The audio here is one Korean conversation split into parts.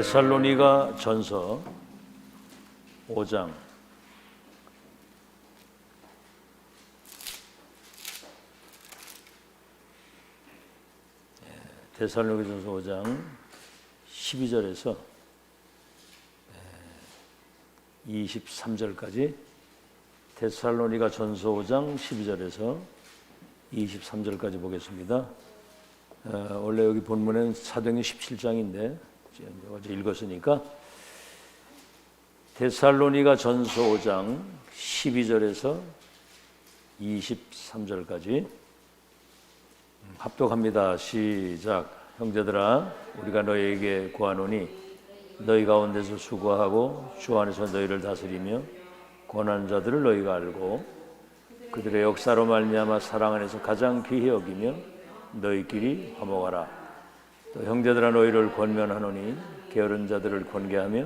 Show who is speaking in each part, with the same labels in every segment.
Speaker 1: 데살로니가 전서 5장 데살로니가 전서 5장 12절에서 23절까지 데살로니가 전서 5장 12절에서 23절까지 보겠습니다. 원래 여기 본문은 사도행전 17장인데 어제 읽었으니까 데살로니가 전서 5장 12절에서 23절까지 합독합니다. 시작. 형제들아, 우리가 너희에게 구하노니 너희 가운데서 수고하고 주 안에서 너희를 다스리며 권한 자들을 너희가 알고 그들의 역사로 말미암아 사랑 안에서 가장 귀히 여기며 너희끼리 화목하라. 또 형제들아, 너희를 권면하노니 게으른 자들을 권계하며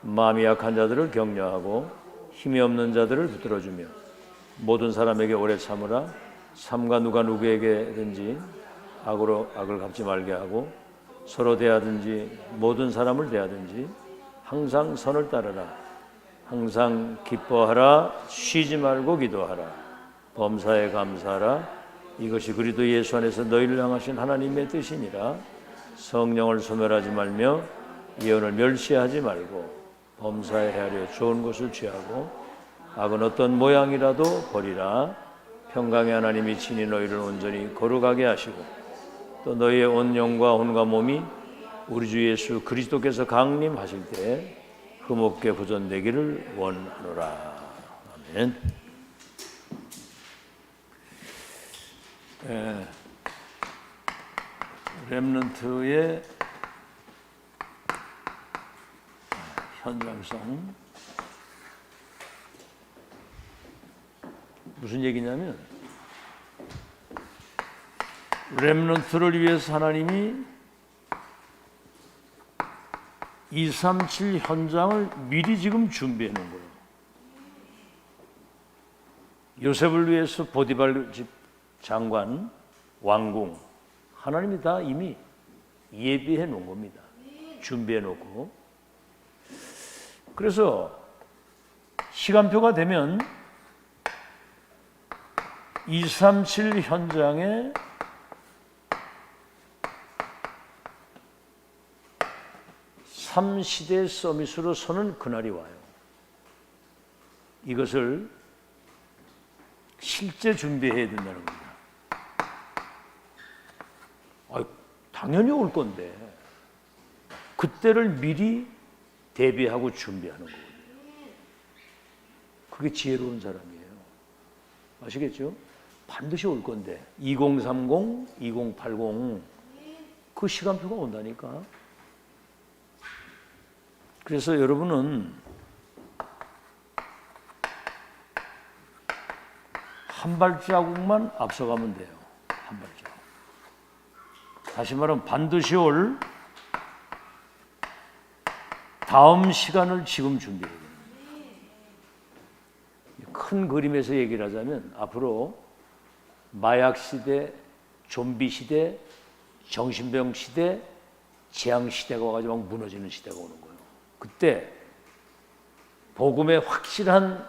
Speaker 1: 마음이 약한 자들을 격려하고 힘이 없는 자들을 붙들어주며 모든 사람에게 오래 참으라. 삼가 누가 누구에게든지 악으로 악을 갚지 말게 하고 서로 대하든지 모든 사람을 대하든지 항상 선을 따르라. 항상 기뻐하라. 쉬지 말고 기도하라. 범사에 감사하라. 이것이 그리스도 예수 안에서 너희를 향하신 하나님의 뜻이니라. 성령을 소멸하지 말며 예언을 멸시하지 말고 범사에 헤아려 좋은 것을 취하고 악은 어떤 모양이라도 버리라. 평강의 하나님이 친히 너희를 온전히 거룩하게 하시고 또 너희의 온 영과 혼과 몸이 우리 주 예수 그리스도께서 강림하실 때 흠없게 보존되기를 원하노라. 아멘. 렘넌트의 현장성. 무슨 얘기냐면 렘넌트를 위해서 하나님이 237 현장을 미리 지금 준비해 놓은 거예요. 요셉을 위해서 보디발 집 장관, 왕궁, 하나님이 다 이미 예비해 놓은 겁니다. 준비해 놓고. 그래서 시간표가 되면 237 현장에 삼시대 서밋으로 서는 그날이 와요. 이것을 실제 준비해야 된다는 겁니다. 당연히 올 건데 그때를 미리 대비하고 준비하는 거거든요. 그게 지혜로운 사람이에요. 아시겠죠? 반드시 올 건데 2030, 2080 그 시간표가 온다니까. 그래서 여러분은 한 발자국만 앞서가면 돼요. 한 발자국. 다시 말하면 반드시 올 다음 시간을 지금 준비해야 돼요. 큰 그림에서 얘기를 하자면 앞으로 마약 시대, 좀비 시대, 정신병 시대, 재앙 시대가 와가지고 막 무너지는 시대가 오는 거예요. 그때 복음의 확실한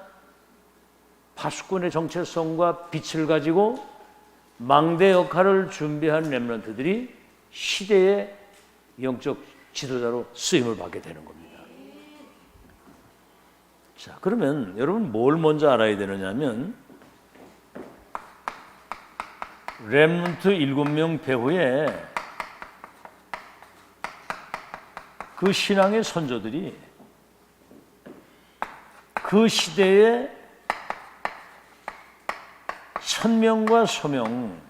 Speaker 1: 파수꾼의 정체성과 빛을 가지고 망대 역할을 준비한 렘넌트들이 시대의 영적 지도자로 쓰임을 받게 되는 겁니다. 자, 그러면 여러분 뭘 먼저 알아야 되느냐면 렘넌트 7명 배후에 그 신앙의 선조들이 그 시대에 천명과 소명,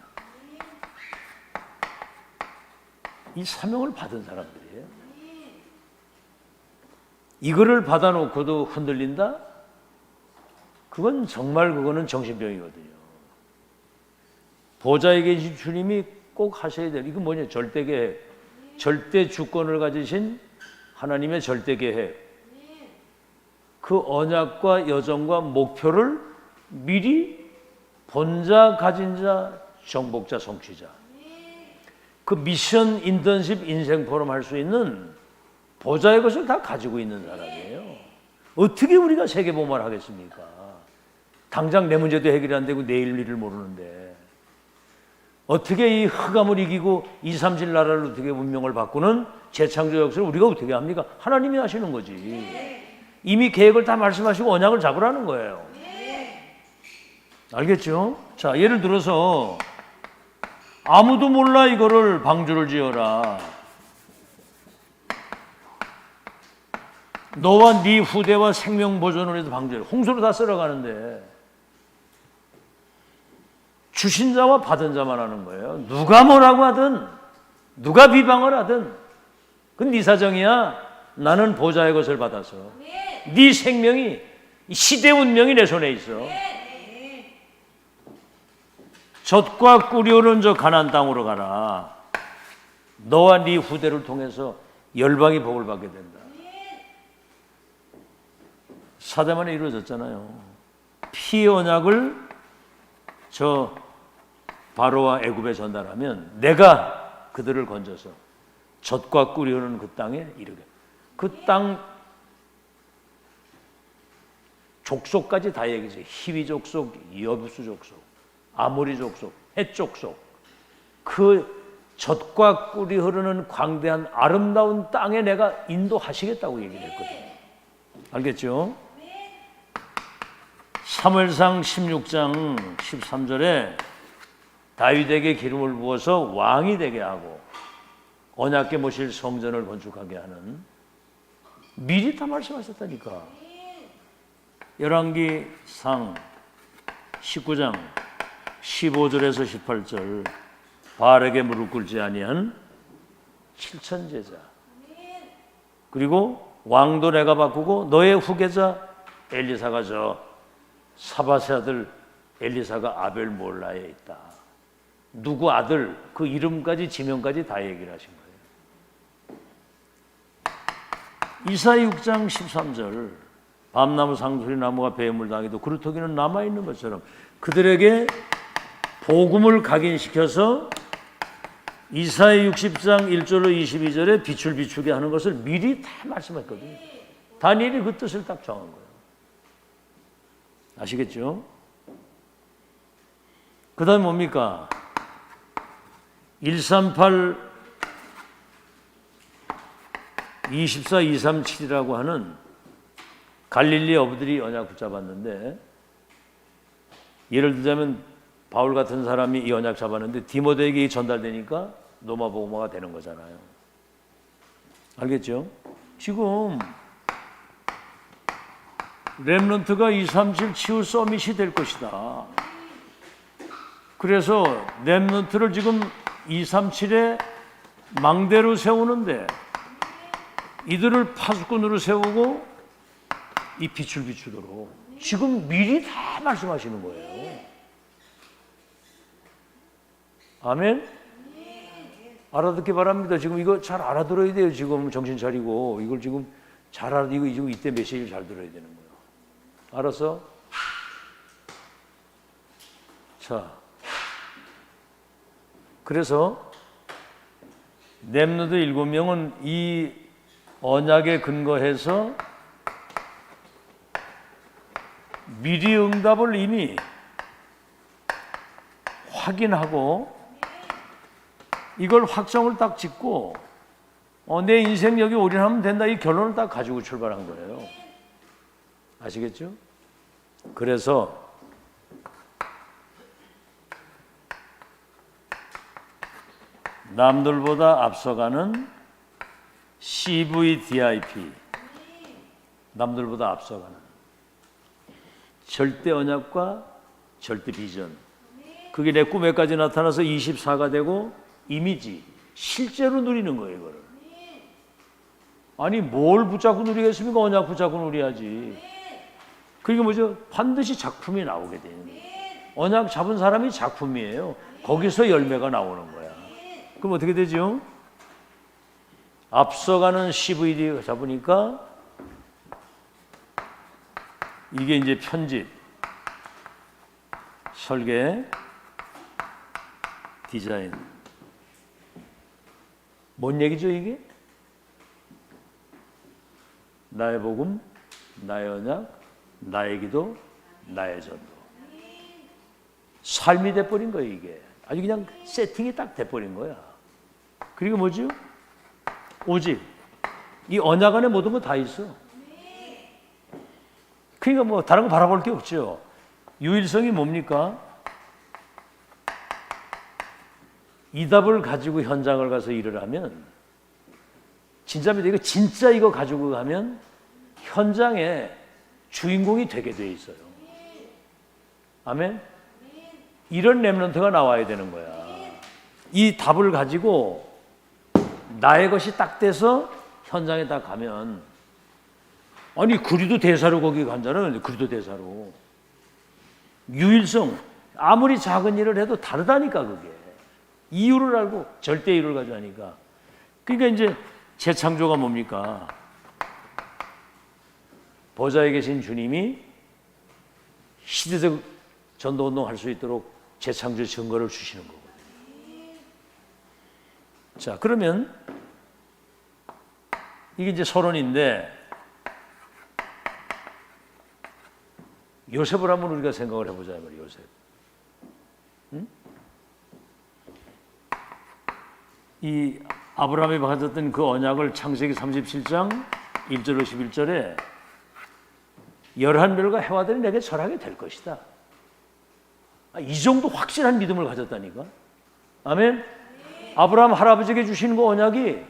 Speaker 1: 이 사명을 받은 사람들이에요. 이거를 받아놓고도 흔들린다? 그건 정말 그거는 정신병이거든요. 보좌에 계신 주님이 꼭 하셔야 될 이건 뭐냐? 절대계획, 절대 주권을 가지신 하나님의 절대계획, 그 언약과 여정과 목표를 미리 본자, 가진 자, 정복자, 성취자, 그 미션 인턴십 인생 포럼 할 수 있는 보좌의 것을 다 가지고 있는 사람이에요. 어떻게 우리가 세계복음을 하겠습니까? 당장 내 문제도 해결이 안 되고 내일 일을 모르는데 어떻게 이 흑암을 이기고 237 나라를 어떻게 운명을 바꾸는 재창조 역사를 우리가 어떻게 합니까? 하나님이 하시는 거지. 이미 계획을 다 말씀하시고 언약을 잡으라는 거예요. 알겠죠? 자, 예를 들어서 아무도 몰라 이거를 방주를 지어라. 너와 네 후대와 생명 보존을 해서 방주를 홍수로 다 쓸어가는데 주신 자와 받은 자만 하는 거예요. 누가 뭐라고 하든 누가 비방을 하든 그건 네 사정이야. 나는 보좌의 것을 받아서 네 생명이 시대 운명이 내 손에 있어. 젖과 꿀이 흐르는 저 가나안 땅으로 가라. 너와 네 후대를 통해서 열방이 복을 받게 된다. 사대만에 이루어졌잖아요. 피의 언약을 저 바로와 애굽에 전달하면 내가 그들을 건져서 젖과 꿀이 흐르는 그 땅에 이르게. 그 땅 족속까지 다 얘기해요. 히위 족속, 여부수 족속, 아모리 족속, 헷 족속. 그 젖과 꿀이 흐르는 광대한 아름다운 땅에 내가 인도하시겠다고 얘기를 했거든요. 알겠죠? 사무엘상 16장 13절에 다윗에게 기름을 부어서 왕이 되게 하고 언약궤 모실 성전을 건축하게 하는 미리 다 말씀하셨다니까. 열왕기상 19장 15절에서 18절 바알에게 무릎 꿇지 아니한 7천 제자 그리고 왕도 내가 바꾸고 너의 후계자 엘리사가 저 사밧의 아들 엘리사가 아벨 몰라에 있다. 누구 아들 그 이름까지 지명까지 다 얘기를 하신 거예요. 이사야 6장 13절 밤나무 상수리 나무가 배임을 당해도 그루터기는 남아있는 것처럼 그들에게 복음을 각인시켜서 이사야 60장 1절로 22절에 빛을 비추게 하는 것을 미리 다 말씀했거든요. 다니엘이 그 뜻을 딱 정한 거예요. 아시겠죠? 그 다음에 뭡니까? 138, 24, 237이라고 하는 갈릴리 어부들이 언약 붙잡았는데 예를 들자면 바울 같은 사람이 이 언약 잡았는데 디모데에게 전달되니까 노마복음화가 되는 거잖아요. 알겠죠? 지금 렘넌트가 237 치유 서밋이 될 것이다. 그래서 렘넌트를 지금 237에 망대로 세우는데 이들을 파수꾼으로 세우고 이 빛을 비추도록 지금 미리 다 말씀하시는 거예요. 아멘? 알아듣기 바랍니다. 지금 이거 잘 알아들어야 돼요. 지금 정신 차리고 이걸 지금 잘 알아. 이거 지금 이때 메시지를 잘 들어야 되는 거예요. 알았어? 자, 그래서 렘넌트 7명은 이 언약에 근거해서 미리 응답을 이미 확인하고 이걸 확정을 딱 짓고 내 인생 여기 올인하면 된다 이 결론을 딱 가지고 출발한 거예요. 아시겠죠? 그래서 남들보다 앞서가는 CVDIP 남들보다 앞서가는 절대 언약과 절대 비전 그게 내 꿈에까지 나타나서 24가 되고 이미지 실제로 누리는 거예요. 이거를 아니 뭘 붙잡고 누리겠습니까? 언약 붙잡고 누려야지. 그게 뭐죠? 반드시 작품이 나오게 되는 거예요. 언약 잡은 사람이 작품이에요. 거기서 열매가 나오는 거야. 그럼 어떻게 되죠? 앞서가는 CVD 잡으니까 이게 이제 편집, 설계, 디자인. 뭔 얘기죠 이게? 나의 복음, 나의 언약, 나의 기도, 나의 전도. 삶이 돼버린 거예요, 이게. 아주 그냥 세팅이 딱 돼버린 거야. 그리고 뭐죠? 오직 이 언약 안에 모든 거 다 있어. 그러니까 뭐 다른 거 바라볼 게 없죠. 유일성이 뭡니까? 이 답을 가지고 현장을 가서 일을 하면, 진짜입니다. 이거 진짜 이거 가지고 가면 현장에 주인공이 되게 돼 있어요. 아멘? 이런 렘넌트가 나와야 되는 거야. 이 답을 가지고 나의 것이 딱 돼서 현장에 딱 가면, 아니 그리도 대사로 거기 간다는, 그리도 대사로 유일성, 아무리 작은 일을 해도 다르다니까. 그게 이유를 알고 절대 이유를 가지고 하니까. 그러니까 이제 재창조가 뭡니까? 보좌에 계신 주님이 시대적 전도운동 할 수 있도록 재창조 증거를 주시는 거거든요. 자, 그러면 이게 이제 서론인데, 요셉을 한번 우리가 생각을 해보자 말이에요. 요셉. 응? 이 아브라함이 받았던 그 언약을 창세기 37장 1절로 11절에 11별과 해와들이 내게 절하게 될 것이다. 이 정도 확실한 믿음을 가졌다니까. 아멘. 아브라함 할아버지에게 주시는 그 언약이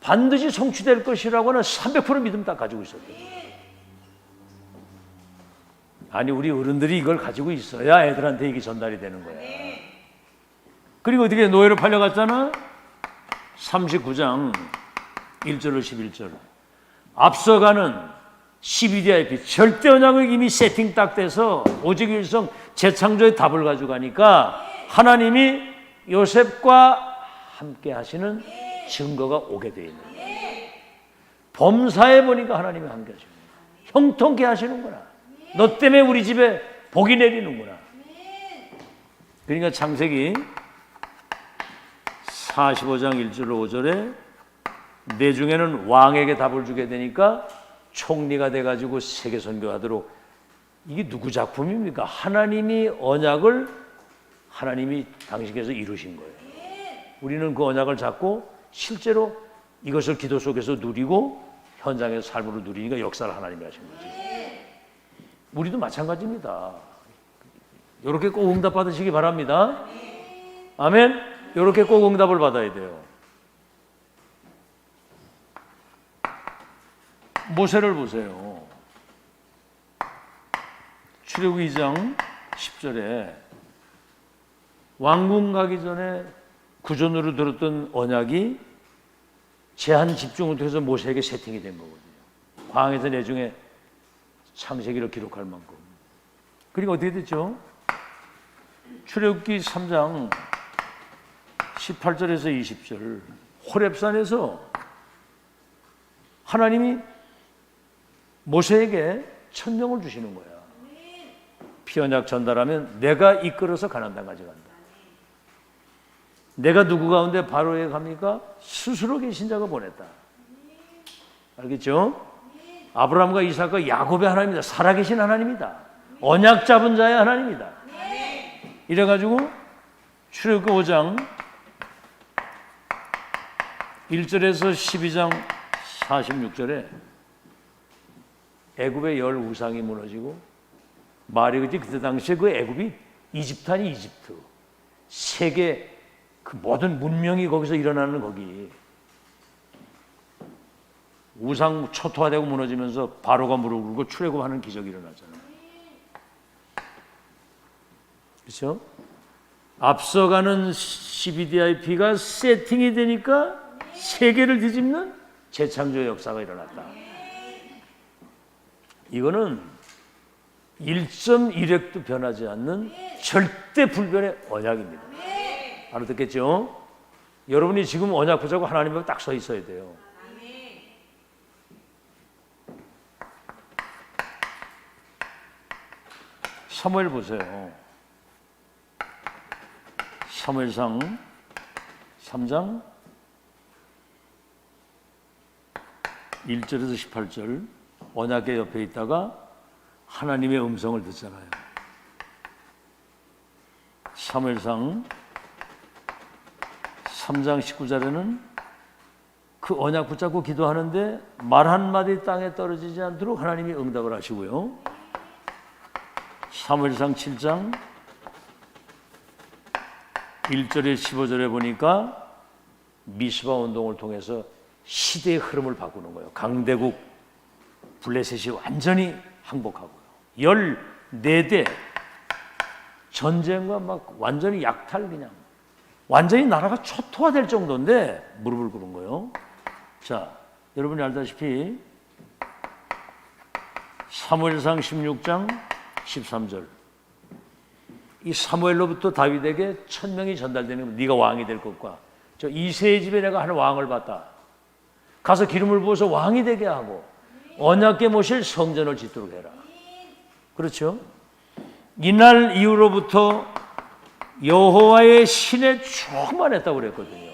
Speaker 1: 반드시 성취될 것이라고는 300% 믿음 딱 가지고 있었거든요. 아니 우리 어른들이 이걸 가지고 있어야 애들한테 이게 전달이 되는 거야. 그리고 어떻게 노예로 팔려갔잖아. 39장 1절로 11절. 앞서가는 12DIP 절대 언약을 이미 세팅 딱 돼서 오직 일성 재창조의 답을 가지고 가니까 하나님이 요셉과 함께 하시는 증거가 오게 되어 있는 거예요. 범사에 보니까 하나님이 함께 하시는 거예요. 형통케 하시는구나. 너 때문에 우리 집에 복이 내리는구나. 그러니까 창세기 45장 1절로 5절에 내 중에는 왕에게 답을 주게 되니까 총리가 돼가지고 세계 선교하도록. 이게 누구 작품입니까? 하나님이 언약을 하나님이 당신께서 이루신 거예요. 우리는 그 언약을 잡고 실제로 이것을 기도 속에서 누리고 현장에서 삶으로 누리니까 역사를 하나님이 하신 거죠. 우리도 마찬가지입니다. 이렇게 꼭 응답 받으시기 바랍니다. 아멘. 이렇게 꼭 응답을 받아야 돼요. 모세를 보세요. 출애굽기 2장 10절에 왕궁 가기 전에 구전으로 들었던 언약이 제한 집중을 통해서 모세에게 세팅이 된 거거든요. 광야에서 내중에 창세기를 기록할 만큼. 그리고 어떻게 됐죠? 출애굽기 3장 18절에서 20절 호렙산에서 하나님이 모세에게 천명을 주시는 거야. 피언약 전달하면 내가 이끌어서 가나안 땅까지 간다. 내가 누구 가운데 바로에 갑니까? 스스로 계신 자가 보냈다. 알겠죠? 아브라함과 이삭과 야곱의 하나님이다. 살아계신 하나님이다. 언약 잡은 자의 하나님이다. 이래가지고 출애굽기 5장 1절에서 12장 46절에 애굽의 열 우상이 무너지고 말이 그때 당시에 그 애굽이 이집트 아니 이집트. 세계 그 모든 문명이 거기서 일어나는 거기. 우상 초토화되고 무너지면서 바로가 무릎 꿇고 출애굽하는 기적이 일어나잖아요. 그렇죠? 앞서가는 CBDIP가 세팅이 되니까 세계를 뒤집는 재창조의 역사가 일어났다. 이거는 1.1획도 변하지 않는 절대 불변의 언약입니다. 알아듣겠죠? 여러분이 지금 언약 보자고 하나님하고 딱 서 있어야 돼요. 사무엘 보세요. 사무엘상 3장 1절에서 18절 언약궤 옆에 있다가 하나님의 음성을 듣잖아요. 사무엘상 3장 19절에는 그 언약 붙잡고 기도하는데 말 한마디 땅에 떨어지지 않도록 하나님이 응답을 하시고요. 사무엘상 7장 1절에 15절에 보니까 미스바 운동을 통해서 시대의 흐름을 바꾸는 거예요. 강대국 블레셋이 완전히 항복하고요. 14대 전쟁과 막 완전히 약탈, 그냥 완전히 나라가 초토화될 정도인데 무릎을 꿇은 거예요. 자, 여러분이 알다시피 사무엘상 16장 13절, 이 사무엘로부터 다윗에게 천명이 전달되는 겁니다. 네가 왕이 될 것과 저 이새의 집에 내가 한 왕을 봤다. 가서 기름을 부어서 왕이 되게 하고 언약궤 모실 성전을 짓도록 해라. 그렇죠? 이날 이후로부터 여호와의 신에 충만했다고 그랬거든요.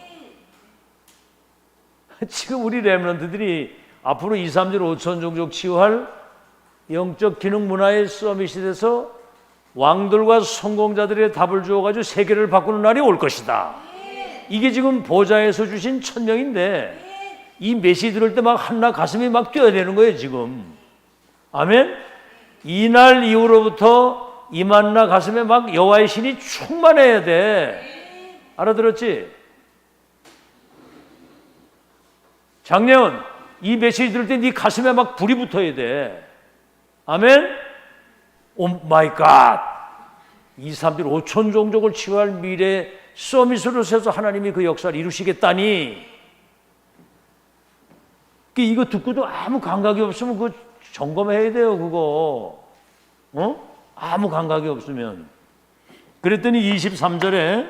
Speaker 1: 지금 우리 렘넌트들이 앞으로 2, 3절 5천 종족 치유할 영적 기능 문화의 서밋이 돼서 왕들과 성공자들의 답을 주어가지고 세계를 바꾸는 날이 올 것이다. 이게 지금 보좌에서 주신 천명인데 이 메시지 들을 때 막 한나 가슴이 막 뛰어야 되는 거예요 지금. 아멘. 이날 이후로부터 이만나 가슴에 막 여호와의 신이 충만해야 돼. 알아들었지? 장래원, 이 메시지 들을 때 네 가슴에 막 불이 붙어야 돼. 아멘. 오 마이 갓. 2, 3절 5천 종족을 치유할 미래 서밋으로 세서 하나님이 그 역사를 이루시겠다니. 이거 듣고도 아무 감각이 없으면 그거 점검해야 돼요, 그거. 아무 감각이 없으면. 그랬더니 23절에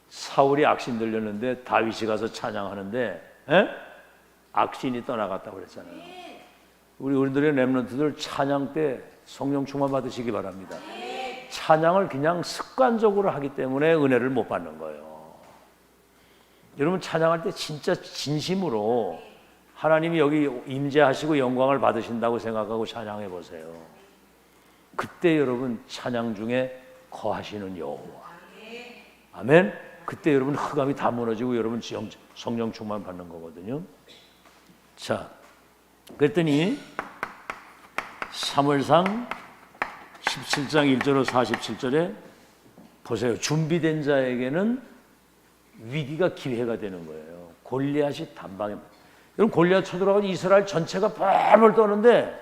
Speaker 1: 사울이 악신 들렸는데 다윗이 가서 찬양하는데 악신이 떠나갔다고 그랬잖아요. 우리 어른들의 렘넌트들 찬양 때 성령 충만 받으시기 바랍니다. 찬양을 그냥 습관적으로 하기 때문에 은혜를 못 받는 거예요. 여러분 찬양할 때 진짜 진심으로 하나님이 여기 임재하시고 영광을 받으신다고 생각하고 찬양해 보세요. 그때 여러분 찬양 중에 거하시는 여호와. 아멘. 그때 여러분 흑암이 다 무너지고 여러분 성령 충만 받는 거거든요. 자, 그랬더니 사무엘상 17장 1절로 47절에 보세요. 준비된 자에게는 위기가 기회가 되는 거예요. 골리앗이 단방에, 여러분 골리앗 쳐들어가서 이스라엘 전체가 벌벌 떠는데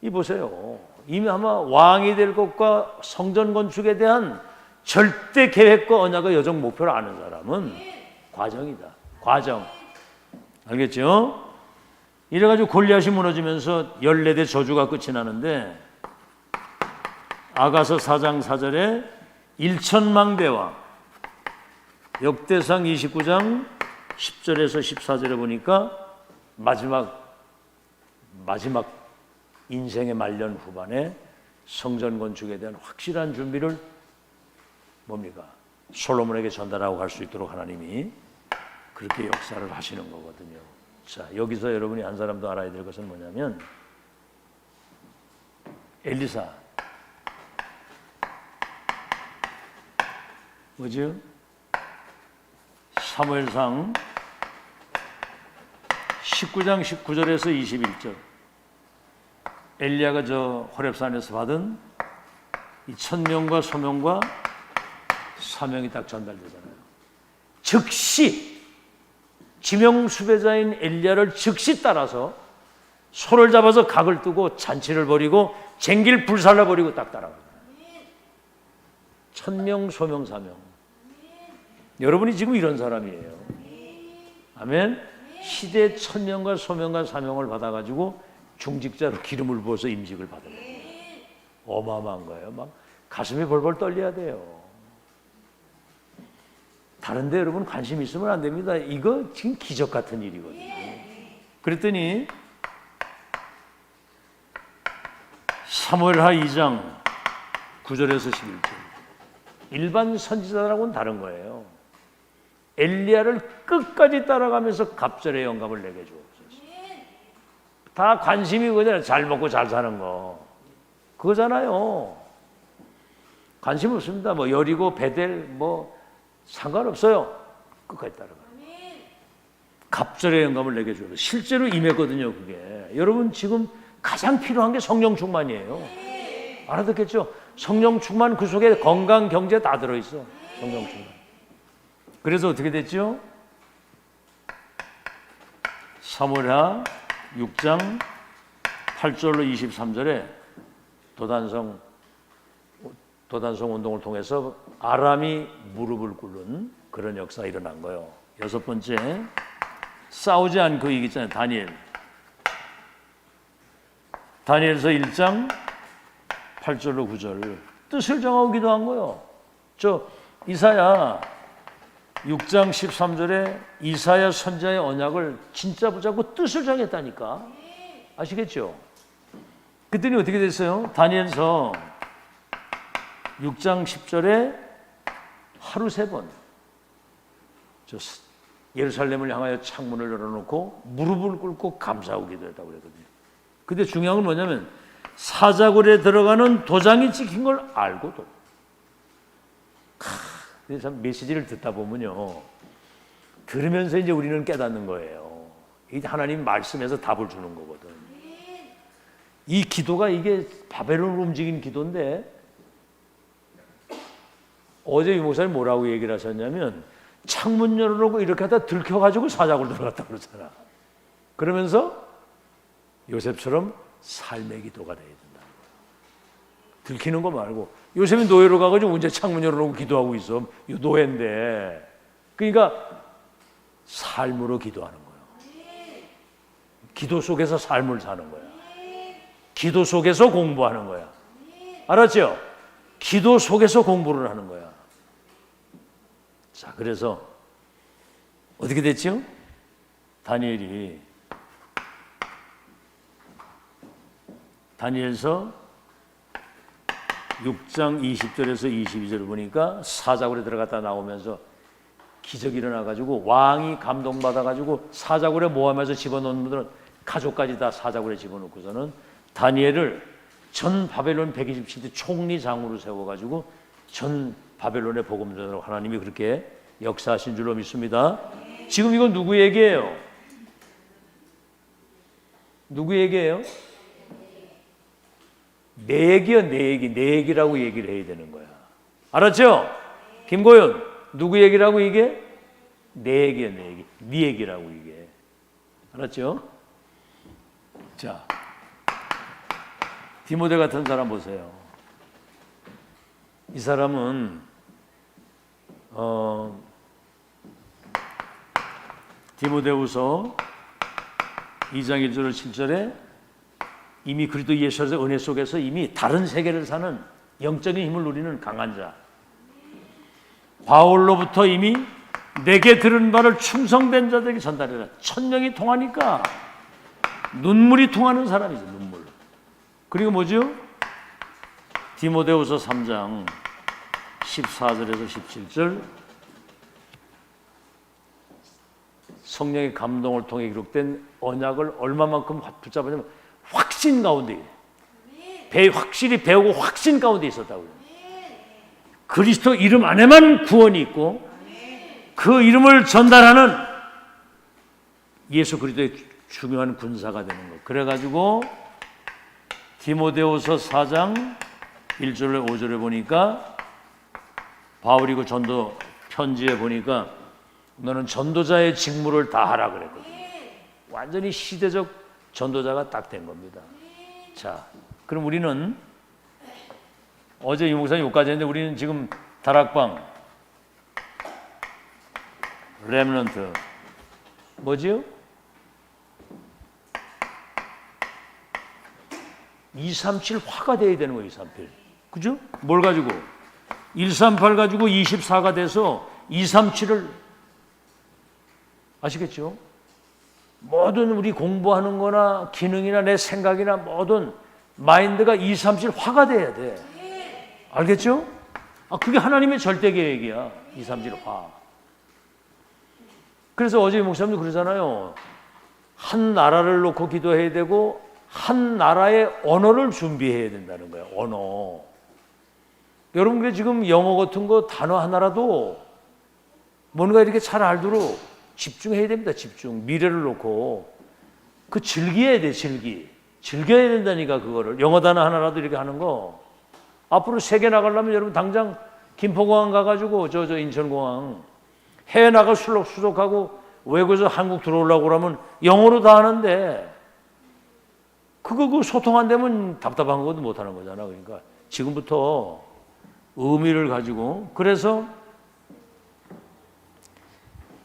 Speaker 1: 이 보세요. 이미 아마 왕이 될 것과 성전 건축에 대한 절대 계획과 언약의 여정 목표를 아는 사람은 과정이다. 과정. 알겠죠? 이래가지고 골리앗이 무너지면서 14대 저주가 끝이 나는데 아가서 4장 4절에 1천망대와 역대상 29장 10절에서 14절에 보니까 마지막 인생의 말년 후반에 성전 건축에 대한 확실한 준비를 뭡니까? 솔로몬에게 전달하고 갈 수 있도록 하나님이 그렇게 역사를 하시는 거거든요. 자, 여기서 여러분이 한 사람도 알아야 될 것은 뭐냐면 엘리사 뭐죠? 사무엘상 19장 19절에서 21절 엘리야가 저 호렙산에서 받은 이 천명과 소명과 사명이 딱 전달되잖아요. 즉시 지명 수배자인 엘리야를 즉시 따라서 손을 잡아서 각을 뜨고 잔치를 벌이고 쟁길 불살라 버리고 딱 따라가요. 천명 소명 사명. 여러분이 지금 이런 사람이에요. 아멘. 시대의 천명과 소명과 사명을 받아가지고 중직자로 기름을 부어서 임직을 받은 거예요. 어마어마한 거예요. 막 가슴이 벌벌 떨려야 돼요. 다른데 여러분 관심 있으면 안 됩니다. 이거 지금 기적 같은 일이거든요. 그랬더니 사무엘하 2장 9절에서 11절 일반 선지자라고는 다른 거예요. 엘리야를 끝까지 따라가면서 갑절의 영감을 내게 주옵소서. 다 관심이 그거잖아요. 잘 먹고 잘 사는 거. 그거잖아요. 관심 없습니다. 뭐 여리고 베델 뭐 상관없어요. 끝까지 따라가. 갑절의 영감을 내게 주옵소서. 실제로 임했거든요. 그게. 여러분 지금 가장 필요한 게 성령 충만이에요. 알아듣겠죠? 성령 충만 그 속에 건강, 경제 다 들어있어. 성령 충만. 그래서 어떻게 됐죠? 사무엘하 6장 8절로 23절에 도단성 운동을 통해서 아람이 무릎을 꿇는 그런 역사가 일어난 거예요. 여섯 번째, 싸우지 않고 이기잖아요. 다니엘서 1장 8절로 9절 뜻을 정하고 기도한 거예요. 저 이사야 6장 13절에 이사야 선지자의 언약을 진짜 붙잡고 뜻을 정했다니까. 아시겠죠? 그랬더니 어떻게 됐어요? 다니엘서 6장 10절에 하루 3번 저 예루살렘을 향하여 창문을 열어놓고 무릎을 꿇고 감사하고 기도했다고 그랬거든요. 근데 중요한 건 뭐냐면 사자굴에 들어가는 도장이 찍힌 걸 알고도. 근데 참 메시지를 듣다 보면요, 들으면서 이제 우리는 깨닫는 거예요. 이게 하나님 말씀에서 답을 주는 거거든. 이 기도가 이게 바벨론을 움직인 기도인데, 어제 유 목사님 뭐라고 얘기를 하셨냐면 창문 열어놓고 이렇게 하다 들켜가지고 사자굴 들어갔다 그러잖아. 그러면서 요셉처럼 삶의 기도가 돼야 된다는 거야. 들키는 거 말고. 요셉이 노예로 가가지고 언제 창문 열어놓고 기도하고 있어. 노예인데. 그러니까 삶으로 기도하는 거예요. 기도 속에서 삶을 사는 거야. 기도 속에서 공부하는 거야. 알았죠? 기도 속에서 공부를 하는 거야. 자, 그래서 어떻게 됐죠? 다니엘서 6장 20절에서 22절을 보니까 사자굴에 들어갔다 나오면서 기적이 일어나가지고 왕이 감동받아가지고 사자굴에 모함해서 집어넣은 분들은 가족까지 다 사자굴에 집어넣고서는 다니엘을 전 바벨론 127대 총리장으로 세워가지고 전 바벨론의 복음전으로 하나님이 그렇게 역사하신 줄로 믿습니다. 지금 이건 누구 얘기예요? 누구 얘기예요? 내 얘기야, 내 얘기. 내 얘기라고 얘기를 해야 되는 거야. 알았죠? 김고연, 누구 얘기라고 이게? 내 얘기야, 내 얘기. 네 얘기라고 이게. 알았죠? 자, 디모데 같은 사람 보세요. 이 사람은 디모데후서 2장 1절 7절에 이미 그리스도 예수의 은혜 속에서 이미 다른 세계를 사는 영적인 힘을 누리는 강한 자. 바울로부터 이미 내게 들은 바를 충성된 자들에게 전달해라. 천명이 통하니까 눈물이 통하는 사람이죠. 눈물. 그리고 뭐죠? 디모데후서 3장 14절에서 17절 성령의 감동을 통해 기록된 언약을 얼마만큼 붙잡았냐면 확신 가운데, 확실히 배우고 확신 가운데 있었다고요. 그리스도 이름 안에만 구원이 있고 그 이름을 전달하는 예수 그리스도의 중요한 군사가 되는 거. 그래가지고 디모데후서 4장 1절에 5절에 보니까 바울이 그 전도 편지에 보니까 너는 전도자의 직무를 다하라 그랬거든요. 완전히 시대적 전도자가 딱 된 겁니다. 자, 그럼 우리는 어제 유 목사님 여기까지 했는데 우리는 지금 다락방 렘넌트 뭐지요? 237 화가 돼야 되는 거예요. 237. 그죠? 뭘 가지고? 138 가지고 24가 돼서 237을 아시겠죠? 모든 우리 공부하는 거나 기능이나 내 생각이나 모든 마인드가 237 화가 돼야 돼. 알겠죠? 그게 하나님의 절대 계획이야. 237 화. 그래서 어제 목사님도 그러잖아요. 한 나라를 놓고 기도해야 되고 한 나라의 언어를 준비해야 된다는 거예요. 언어. 여러분, 그래 지금 영어 같은 거 단어 하나라도 뭔가 이렇게 잘 알도록 집중해야 됩니다. 집중. 미래를 놓고 그 즐겨야 돼. 즐겨야 된다니까. 그거를 영어 단어 하나라도 이렇게 하는 거. 앞으로 세계 나가려면 여러분 당장 김포공항 가가지고 저 인천공항 해외 나가 수속하고 외국에서 한국 들어오려고 그러면 영어로 다 하는데 그거 소통 안 되면 답답한 것도 못 하는 거잖아. 그러니까 지금부터 의미를 가지고, 그래서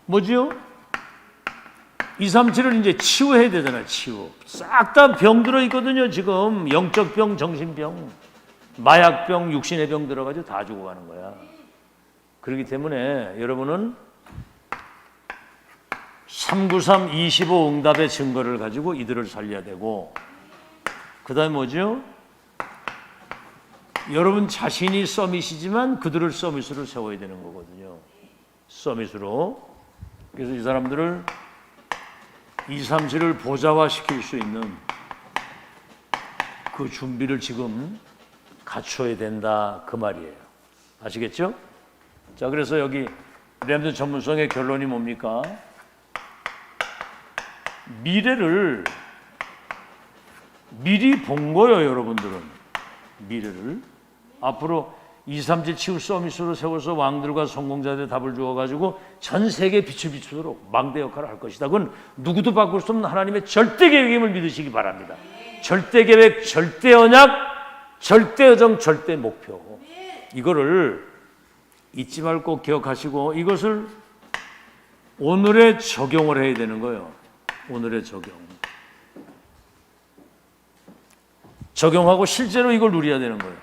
Speaker 1: 뭐지요? 237을 이제 치유해야 되잖아요. 치유. 싹 다 병 들어 있거든요. 지금 영적 병, 정신병, 마약병, 육신의 병 들어가지고 다 죽어가는 거야. 그렇기 때문에 여러분은 393 25 응답의 증거를 가지고 이들을 살려야 되고, 그 다음에 뭐죠? 여러분 자신이 서밋이지만 그들을 서밋으로 세워야 되는 거거든요. 서밋으로. 그래서 이 사람들을 237을 보좌화시킬 수 있는 그 준비를 지금 갖춰야 된다, 그 말이에요. 아시겠죠? 자, 그래서 여기 렘넌트 전문성의 결론이 뭡니까? 미래를 미리 본 거예요. 여러분들은 미래를 앞으로 237 치유 서밋으로 세워서 왕들과 성공자들의 답을 주어가지고 전 세계에 빛을 비추도록 망대 역할을 할 것이다. 그건 누구도 바꿀 수 없는 하나님의 절대 계획임을 믿으시기 바랍니다. 절대 계획, 절대 언약, 절대 여정, 절대 목표. 이거를 잊지 말고 꼭 기억하시고 이것을 오늘에 적용을 해야 되는 거예요. 오늘의 적용하고 실제로 이걸 누려야 되는 거예요.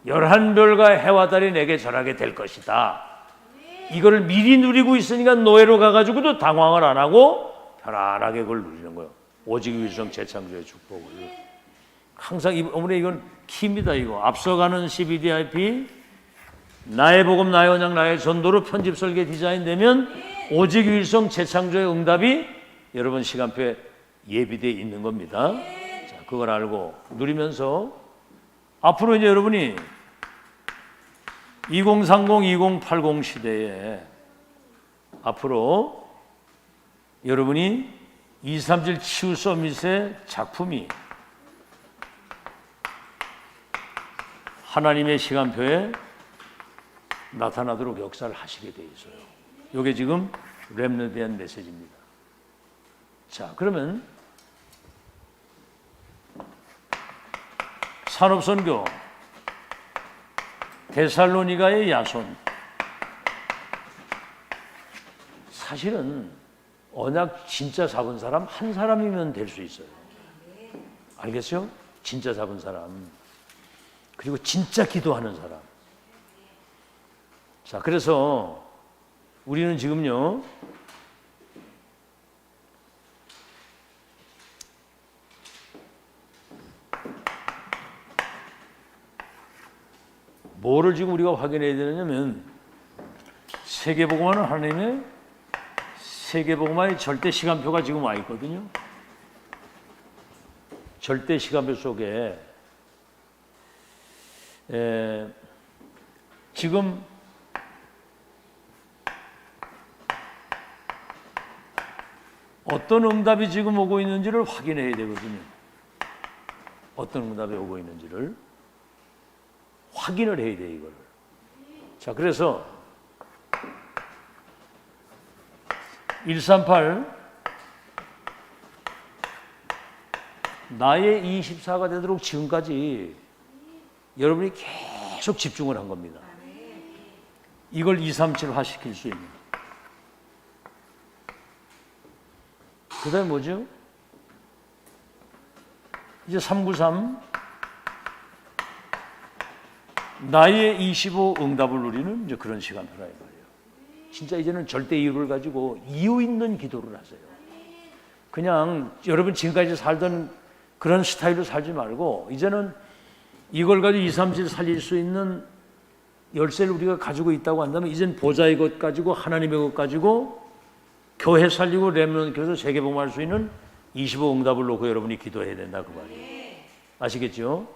Speaker 1: 11별과 해와 달이 내게 절하게 될 것이다. 이거를 미리 누리고 있으니까 노예로 가가지고도 당황을 안 하고 편안하게 그걸 누리는 거예요. 오직 위성 재창조의 축복을. 항상 어머니 이건 키입니다. 이거 앞서가는 CBDIP 나의 복음, 나의 언약, 나의 전도로 편집 설계 디자인 되면 오직 위성 재창조의 응답이 여러분 시간표에 예비되어 있는 겁니다. 자, 그걸 알고 누리면서 앞으로 이제 여러분이 2030, 2080 시대에 앞으로 여러분이 237 치유 서밋의 작품이 하나님의 시간표에 나타나도록 역사를 하시게 돼 있어요. 이게 지금 렘넌트에 대한 메시지입니다. 자, 그러면 산업선교 데살로니가의 야손, 사실은 언약 진짜 잡은 사람 한 사람이면 될 수 있어요. 알겠어요? 진짜 잡은 사람, 그리고 진짜 기도하는 사람. 자, 그래서 우리는 지금요 뭐를 지금 우리가 확인해야 되느냐면 세계복음화는 하나님의 세계복음화의 절대 시간표가 지금 와 있거든요. 절대 시간표 속에 지금 어떤 응답이 지금 오고 있는지를 확인해야 되거든요. 어떤 응답이 오고 있는지를 확인을 해야 돼, 이거를. 자, 그래서 138 나의 24가 되도록 지금까지 여러분이 계속 집중을 한 겁니다. 이걸 237화 시킬 수 있는. 그 다음에 뭐죠? 이제 393 나의 25 응답을 누리는 이제 그런 시간표라 이 말이에요. 진짜 이제는 절대 이유를 가지고 이유 있는 기도를 하세요. 그냥 여러분 지금까지 살던 그런 스타일로 살지 말고 이제는 이걸 가지고 237 살릴 수 있는 열쇠를 우리가 가지고 있다고 한다면 이젠 보좌의 것 가지고 하나님의 것 가지고 교회 살리고 렘넌트 교회에서 세계복음할 수 있는 25응답을 놓고 여러분이 기도해야 된다 그 말이에요. 아시겠죠?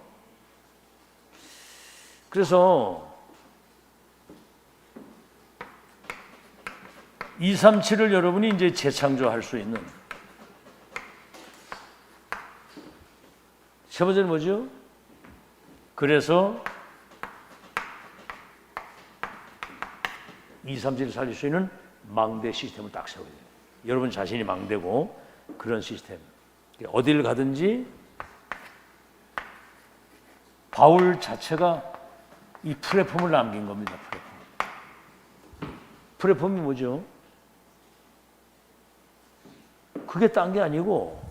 Speaker 1: 그래서 237을 여러분이 이제 재창조할 수 있는 세 번째는 뭐죠? 그래서 237을 살릴 수 있는 망대 시스템을 딱 세워야 돼요. 여러분 자신이 망대고 그런 시스템. 어딜 가든지 바울 자체가 이 플랫폼을 남긴 겁니다. 플랫폼이 뭐죠? 그게 딴 게 아니고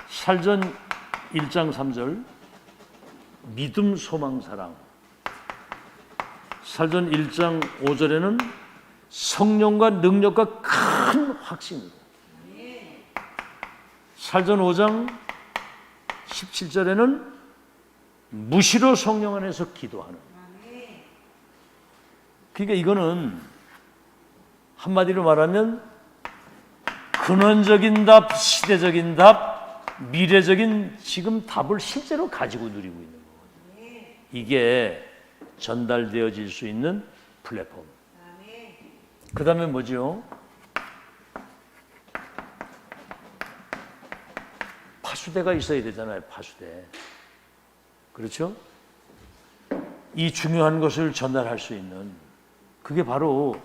Speaker 1: 살전 1장 3절 믿음, 소망, 사랑. 살전 1장 5절에는 성령과 능력과 큰 확신으로. 살전 5장 17절에는 무시로 성령 안에서 기도하는. 그러니까 이거는 한마디로 말하면 근원적인 답, 시대적인 답, 미래적인 지금 답을 실제로 가지고 누리고 있는 거거든요. 이게 전달되어질 수 있는 플랫폼. 그 다음에 뭐죠? 파수대가 있어야 되잖아요. 파수대. 그렇죠? 이 중요한 것을 전달할 수 있는 그게 바로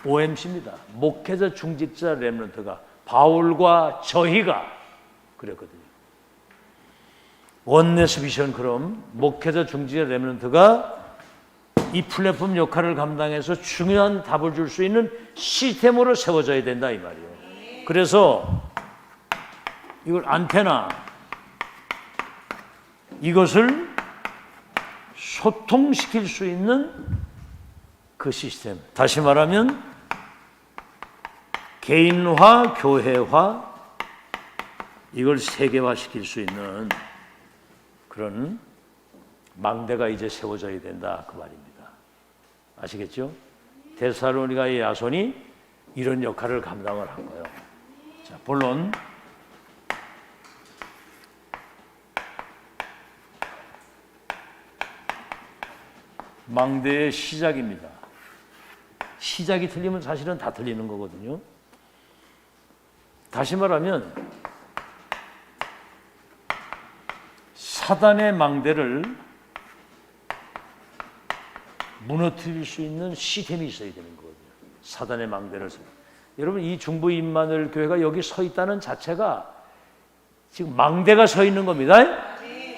Speaker 1: OMC입니다. 목회자 중직자 렘넌트가 바울과 저희가 그랬거든요. 원네스 비전 그럼 목회자 중직자 렘넌트가 이 플랫폼 역할을 감당해서 중요한 답을 줄 수 있는 시스템으로 세워져야 된다 이 말이에요. 그래서 이걸 안테나 이것을 소통시킬 수 있는 그 시스템. 다시 말하면 개인화, 교회화 이걸 세계화시킬 수 있는 그런 망대가 이제 세워져야 된다 그 말입니다. 아시겠죠? 데살로니가의 야손이 이런 역할을 감당을 한 거예요. 자, 본론 망대의 시작입니다. 시작이 틀리면 사실은 다 틀리는 거거든요. 다시 말하면 사단의 망대를 무너뜨릴 수 있는 시스템이 있어야 되는 거거든요. 사단의 망대를. 여러분 이 중부 임마누엘 교회가 여기 서 있다는 자체가 지금 망대가 서 있는 겁니다.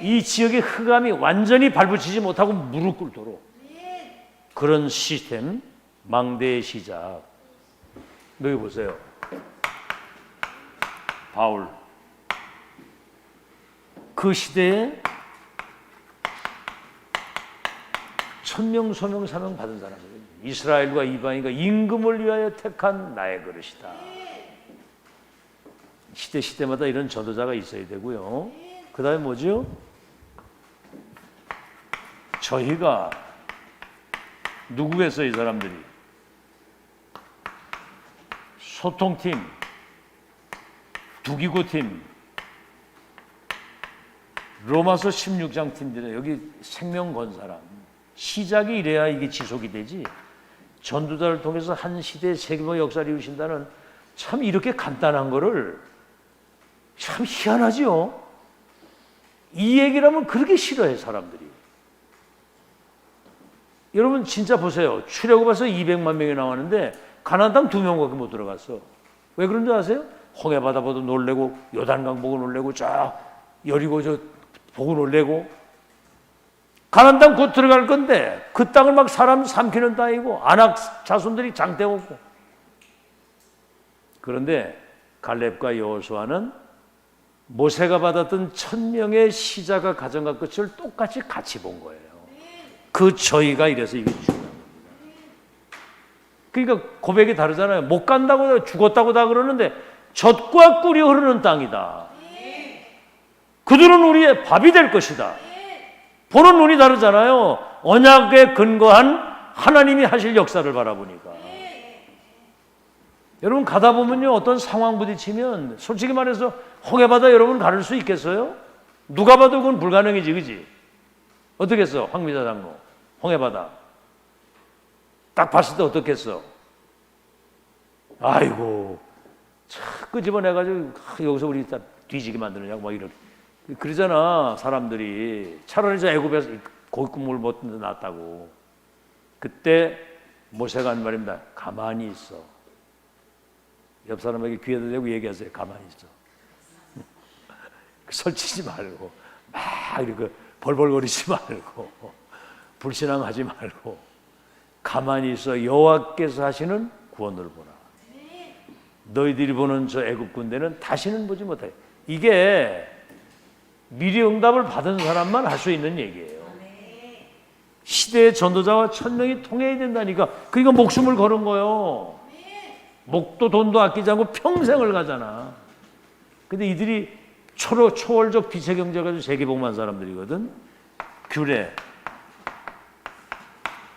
Speaker 1: 이 지역의 흑암이 완전히 발붙이지 못하고 무릎 꿇도록 그런 시스템, 망대의 시작. 여기 보세요. 바울. 그 시대에 천명, 소명, 사명 받은 사람이에요. 이스라엘과 이방인과 임금을 위하여 택한 나의 그릇이다. 시대마다 이런 전도자가 있어야 되고요. 그 다음에 뭐죠? 저희가 누구겠어요, 이 사람들이? 소통팀, 두기고팀, 로마서 16장 팀들, 여기 생명 건 사람. 시작이 이래야 이게 지속이 되지. 전도자를 통해서 한 시대의 세계의 역사를 이루신다는 참 이렇게 간단한 거를 참 희한하죠. 이 얘기를 하면 그렇게 싫어해 사람들이. 여러분 진짜 보세요. 출애굽에서 200만 명이 나왔는데 가나안 땅 2명밖에 못 들어갔어. 왜 그런 줄 아세요? 홍해바다 보고 놀래고 요단강 보고 놀래고 쫙 여리고 저 보고 놀래고 가나안 땅 곧 들어갈 건데 그 땅을 막 사람 삼키는 땅이고 아낙 자손들이 장대오고. 그런데 갈렙과 여호수아는 모세가 받았던 1000명의 시작과 가정과 끝을 똑같이 같이 본 거예요. 그 저희가 이래서 이게 중요한 겁니다. 그러니까 고백이 다르잖아요. 못 간다고 죽었다고 다 그러는데 젖과 꿀이 흐르는 땅이다. 그들은 우리의 밥이 될 것이다. 보는 눈이 다르잖아요. 언약에 근거한 하나님이 하실 역사를 바라보니까. 여러분 가다 보면요, 어떤 상황 부딪히면 솔직히 말해서 홍해바다 여러분 가를 수 있겠어요? 누가 봐도 그건 불가능이지, 그지? 어떻겠어, 황미자 장로? 홍해바다 딱 봤을 때 어떻겠어? 아이고, 참 끄집어내가지고 여기서 우리 다 뒤지게 만드느냐고 막 이렇게 그러잖아 사람들이. 차라리 저 애굽에서 고기 국물 먹는 데 낫다고. 그때 모세가 한 말입니다. 가만히 있어. 옆 사람에게 귀에다 대고 얘기하세요. 가만히 있어. 설치지 말고 막 이렇게 벌벌거리지 말고 불신앙하지 말고 가만히 있어. 여호와께서 하시는 구원을 보라. 너희들이 보는 저 애굽 군대는 다시는 보지 못해. 이게 미리 응답을 받은 사람만 할 수 있는 얘기예요. 시대의 전도자와 천명이 통해야 된다니까. 그러니까 목숨을 걸은 거예요. 목도 돈도 아끼지 않고 평생을 가잖아. 근데 이들이 초월적 빛의 경제 가지고 세계복만 사람들이거든. 규례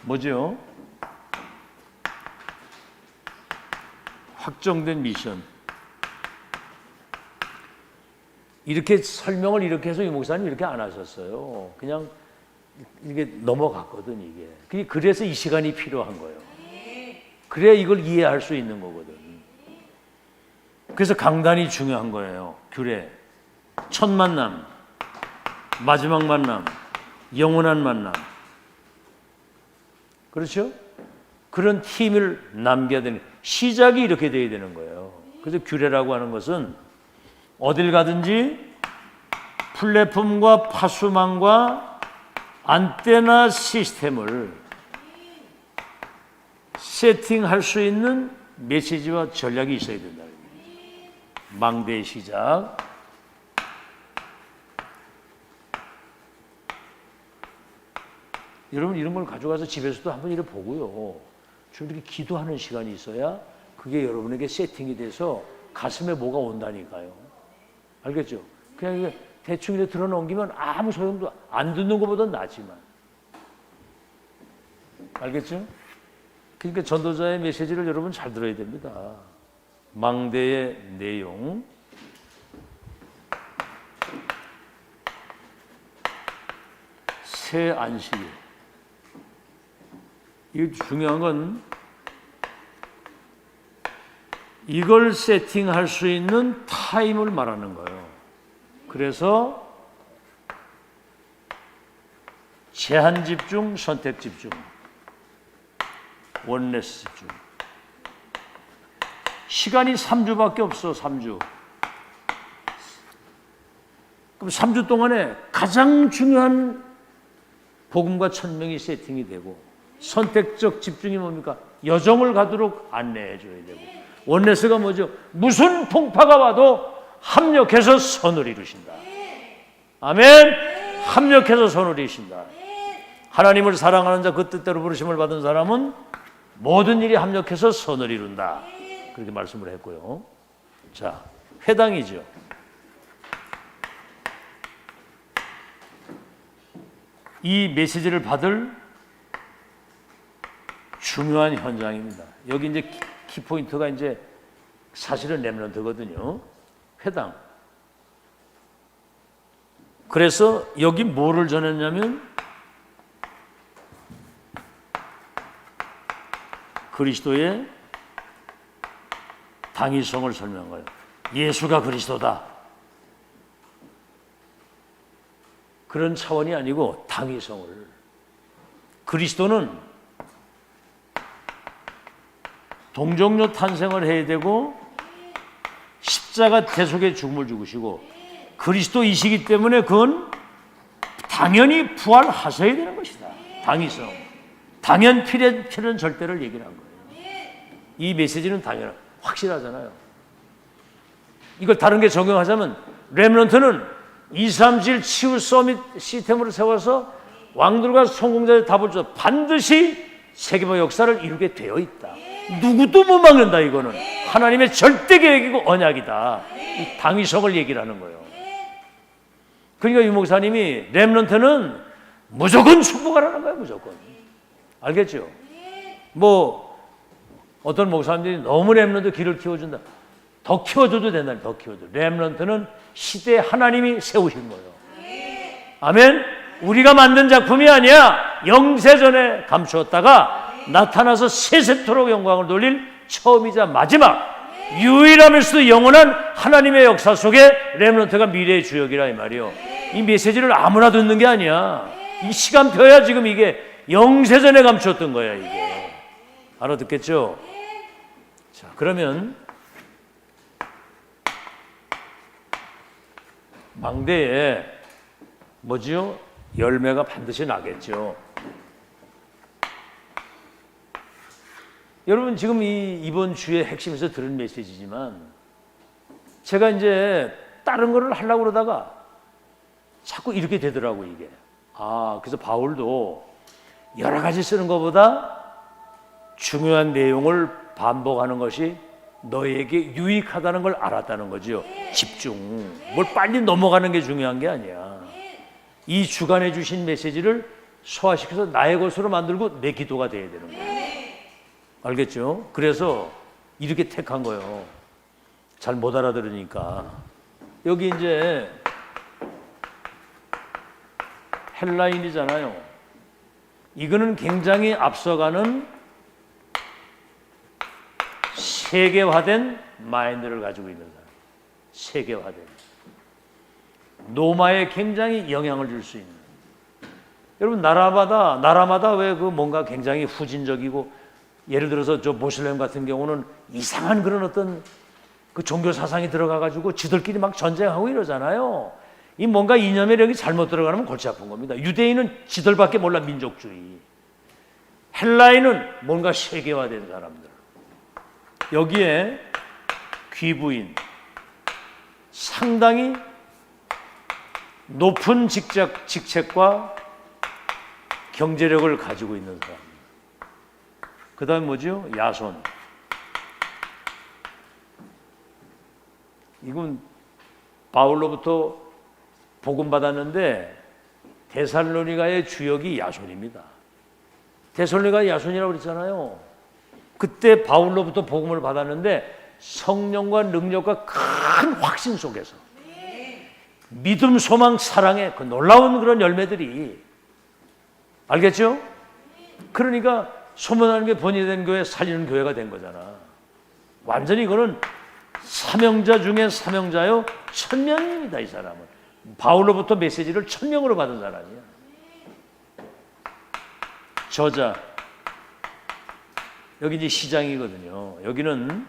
Speaker 1: 뭐죠? 확정된 미션. 이렇게 설명을 이렇게 해서 이 목사님 이렇게 안 하셨어요. 그냥 이게 넘어갔거든 이게. 그래서 이 시간이 필요한 거예요. 그래야 이걸 이해할 수 있는 거거든. 그래서 강단이 중요한 거예요. 규례, 첫 만남, 마지막 만남, 영원한 만남. 그렇죠? 그런 팀을 남겨야 되는, 시작이 이렇게 돼야 되는 거예요. 그래서 규례라고 하는 것은 어딜 가든지 플랫폼과 파수망과 안테나 시스템을 세팅할 수 있는 메시지와 전략이 있어야 된다. 망대의 시작. 여러분 이런 걸 가져가서 집에서도 한번 이렇게 보고요. 좀 이렇게 기도하는 시간이 있어야 그게 여러분에게 세팅이 돼서 가슴에 뭐가 온다니까요. 알겠죠? 그냥 이게 대충 이렇게 들어넘기면 아무 소용도 안 듣는 것보다 낫지만. 알겠죠? 그러니까 전도자의 메시지를 여러분 잘 들어야 됩니다. 망대의 내용. 새 안식일. 이 중요한 건 이걸 세팅할 수 있는 타임을 말하는 거예요. 그래서 제한 집중, 선택 집중, 원네스 집중. 시간이 3주밖에 없어. 3주. 그럼 3주 동안에 가장 중요한 복음과 천명이 세팅이 되고, 선택적 집중이 뭡니까? 여정을 가도록 안내해 줘야 되고, 원네스가 뭐죠? 무슨 풍파가 와도 합력해서 선을 이루신다. 아멘. 합력해서 선을 이루신다. 하나님을 사랑하는 자, 그 뜻대로 부르심을 받은 사람은 모든 일이 합력해서 선을 이룬다. 그렇게 말씀을 했고요. 자, 회당이죠. 이 메시지를 받을 중요한 현장입니다. 여기 이제 키포인트가 이제 사실은 렘넌트거든요. 회당. 그래서 여기 뭐를 전했냐면 그리스도의 당위성을 설명한 거예요. 예수가 그리스도다. 그런 차원이 아니고 당위성을. 그리스도는 동정녀 탄생을 해야 되고 십자가 대속의 죽음을 죽으시고 그리스도이시기 때문에 그건 당연히 부활하셔야 되는 것이다. 당위성. 당연 필연 절대를 얘기를 한 거예요. 이 메시지는 확실하잖아요. 이걸 다른 게 적용하자면 렘넌트는 237 치유 서밋 시스템으로 세워서 왕들과 성공자의 답을 줘 반드시 세계의 역사를 이루게 되어 있다. 누구도 못 막는다. 이거는 하나님의 절대 계획이고 언약이다. 이 당위성을 얘기를 하는 거예요. 그러니까 유 목사님이 렘넌트는 무조건 축복하라는 거예요. 무조건. 알겠죠? 뭐 어떤 목사님들이 너무 렘넌트 길을 키워준다. 더 키워줘도 된다. 더 키워줘. 렘넌트는 시대에 하나님이 세우신 거예요. 아멘. 우리가 만든 작품이 아니야. 영세전에 감추었다가 나타나서 세세토록 영광을 돌릴 처음이자 마지막 유일하면서도 영원한 하나님의 역사 속에 렘넌트가 미래의 주역이라 이 말이요. 이 메시지를 아무나 듣는 게 아니야. 이 시간표야. 지금 이게 영세전에 감추었던 거야. 이게 알아듣겠죠? 자, 그러면 망대에 뭐지요? 열매가 반드시 나겠죠. 여러분 지금 이번 주의 핵심에서 들은 메시지지만 제가 이제 다른 거를 하려고 그러다가 자꾸 이렇게 되더라고 이게. 그래서 바울도 여러 가지 쓰는 것보다 중요한 내용을 반복하는 것이 너에게 유익하다는 걸 알았다는 거죠. 집중. 뭘 빨리 넘어가는 게 중요한 게 아니야. 이 주간에 주신 메시지를 소화시켜서 나의 것으로 만들고 내 기도가 돼야 되는 거예요. 알겠죠? 그래서 이렇게 택한 거예요. 잘 못 알아들으니까. 여기 이제 헬라인이잖아요. 이거는 굉장히 앞서가는 세계화된 마인드를 가지고 있는 사람. 세계화된. 로마에 굉장히 영향을 줄 수 있는. 여러분 나라마다 왜 그 뭔가 굉장히 후진적이고, 예를 들어서 저 모슬렘 같은 경우는 이상한 그런 어떤 그 종교 사상이 들어가 가지고 지들끼리 막 전쟁하고 이러잖아요. 이 뭔가 이념의 력이 잘못 들어가면 골치 아픈 겁니다. 유대인은 지들밖에 몰라. 민족주의. 헬라인은 뭔가 세계화된 사람들. 여기에 귀부인, 상당히 높은 직책과 경제력을 가지고 있는 사람. 그 다음에 뭐죠? 야손. 이건 바울로부터 복음 받았는데 데살로니가의 주역이 야손입니다. 데살로니가 야손이라고 그랬잖아요. 그때 바울로부터 복음을 받았는데 성령과 능력과 큰 확신 속에서 믿음, 소망, 사랑의 그 놀라운 그런 열매들이, 알겠죠? 그러니까 소문하는 게 본의된 교회, 살리는 교회가 된 거잖아. 완전히 이거는 사명자 중에 사명자요, 천명입니다. 이 사람은 바울로부터 메시지를 천명으로 받은 사람이야. 저자, 여기 이제 시장이거든요. 여기는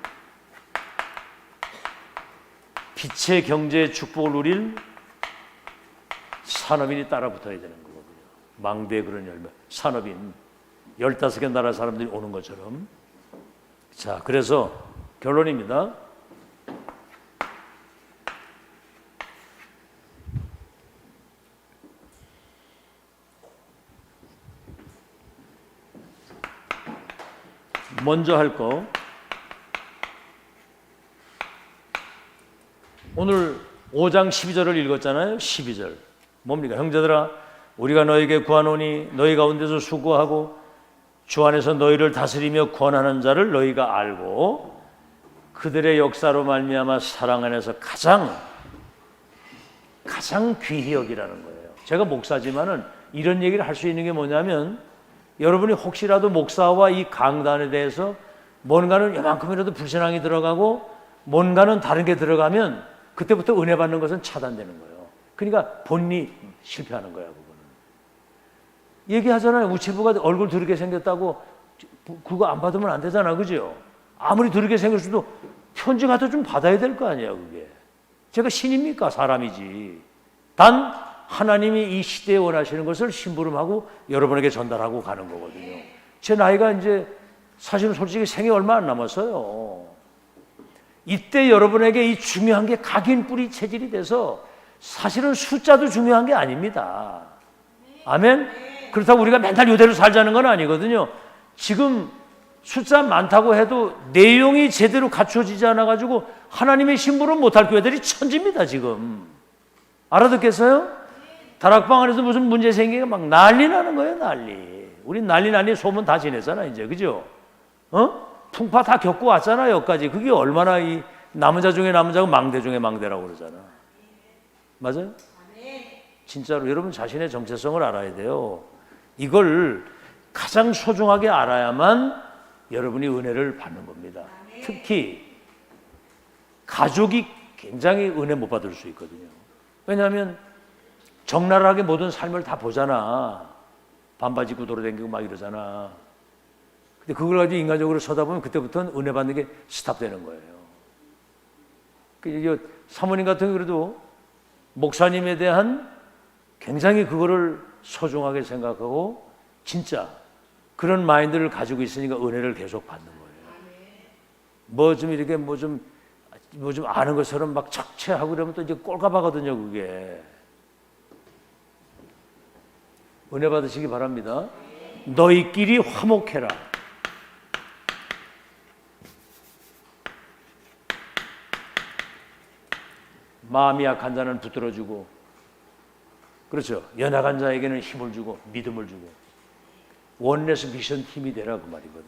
Speaker 1: 빛의 경제의 축복을 누릴 산업인이 따라 붙어야 되는 거거든요. 망대의 그런 열매. 산업인 15개 나라 사람들이 오는 것처럼. 자, 그래서 결론입니다. 먼저 할 거, 오늘 5장 12절을 읽었잖아요. 12절 뭡니까? 형제들아, 우리가 너에게 구하노니 너희 가운데서 수고하고 주 안에서 너희를 다스리며 권하는 자를 너희가 알고 그들의 역사로 말미암아 사랑 안에서 가장 귀히 여기라는 거예요. 제가 목사지만은 이런 얘기를 할 수 있는 게 뭐냐면, 여러분이 혹시라도 목사와 이 강단에 대해서 뭔가는 요만큼이라도 불신앙이 들어가고 뭔가는 다른 게 들어가면 그때부터 은혜 받는 것은 차단되는 거예요. 그러니까 본인이 실패하는 거야. 그거는 얘기하잖아요. 우체부가 얼굴 더럽게 생겼다고 그거 안 받으면 안 되잖아. 그죠? 아무리 더럽게 생겼어도 편지 갖다 좀 받아야 될 거 아니야. 그게 제가 신입니까? 사람이지. 단 하나님이 이 시대에 원하시는 것을 심부름하고 여러분에게 전달하고 가는 거거든요. 제 나이가 이제 사실은 솔직히 생이 얼마 안 남았어요. 이때 여러분에게 이 중요한 게 각인 뿌리 체질이 돼서 사실은 숫자도 중요한 게 아닙니다. 아멘? 그렇다고 우리가 맨날 이대로 살자는 건 아니거든요. 지금 숫자 많다고 해도 내용이 제대로 갖춰지지 않아가지고 하나님의 심부름 못할 교회들이 천지입니다. 지금 알아듣겠어요? 다락방 안에서 무슨 문제 생기가 막 난리 나는 거예요. 난리. 우리 난리 소문 다 지냈잖아 이제. 그죠? 풍파 다 겪고 왔잖아 여기까지. 그게 얼마나 이 남은 자 중에 남은 자고 망대 중에 망대라고 그러잖아. 맞아요? 진짜로 여러분 자신의 정체성을 알아야 돼요. 이걸 가장 소중하게 알아야만 여러분이 은혜를 받는 겁니다. 특히 가족이 굉장히 은혜 못 받을 수 있거든요. 왜냐하면 적나라하게 모든 삶을 다 보잖아. 반바지 입고 돌아다니고 막 이러잖아. 근데 그걸 가지고 인간적으로 쳐다보면 그때부터는 은혜 받는 게 스탑되는 거예요. 그 사모님 같은 그래도 목사님에 대한 굉장히 그거를 소중하게 생각하고 진짜 그런 마인드를 가지고 있으니까 은혜를 계속 받는 거예요. 뭐 좀 이렇게 뭐 좀 아는 것처럼 막 착취하고 그러면 또 이제 꼴값하거든요, 그게. 은혜 받으시기 바랍니다. 너희끼리 화목해라. 마음이 약한 자는 붙들어주고, 그렇죠. 연약한 자에게는 힘을 주고 믿음을 주고 원네스 미션 팀이 되라 그 말이거든.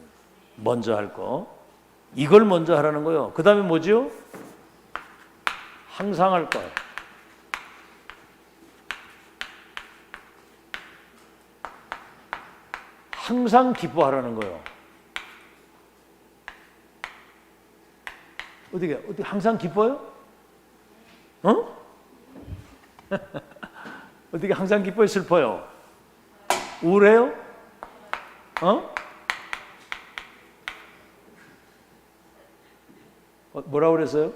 Speaker 1: 먼저 할 거 이걸 먼저 하라는 거요. 그 다음에 뭐죠? 항상 할 거예요. 항상 기뻐하라는 거요. 어떻게 항상 기뻐요? 어떻게 항상 기뻐요? 슬퍼요? 우울해요? 뭐라고 그랬어요?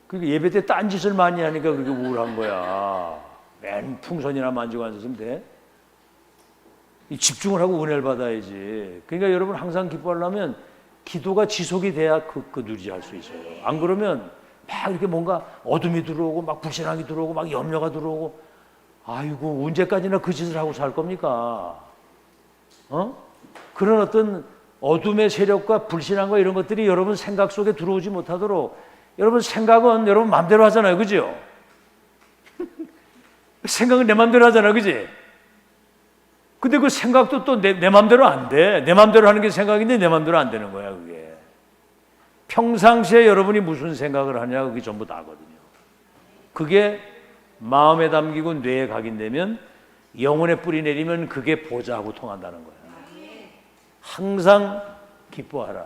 Speaker 1: 그게 예배 때 딴짓을 많이 하니까 그게 우울한 거야. 맨 풍선이나 만지고 앉았으면 돼. 집중을 하고 은혜를 받아야지. 그러니까 여러분 항상 기뻐하려면 기도가 지속이 돼야 그 누리할 수 있어요. 안 그러면 막 이렇게 뭔가 어둠이 들어오고 막 불신앙이 들어오고 막 염려가 들어오고 아이고 언제까지나 그 짓을 하고 살 겁니까? 그런 어떤 어둠의 세력과 불신앙과 이런 것들이 여러분 생각 속에 들어오지 못하도록 여러분 생각은 여러분 마음대로 하잖아요. 그죠? 생각은 내 마음대로 하잖아. 그지? 근데 그 생각도 또 내 마음대로 안 돼. 내 마음대로 하는 게 생각인데 내 마음대로 안 되는 거야, 그게. 평상시에 여러분이 무슨 생각을 하냐, 그게 전부 다거든요. 그게 마음에 담기고 뇌에 각인되면 영혼에 뿌리 내리면 그게 보좌하고 통한다는 거야. 항상 기뻐하라.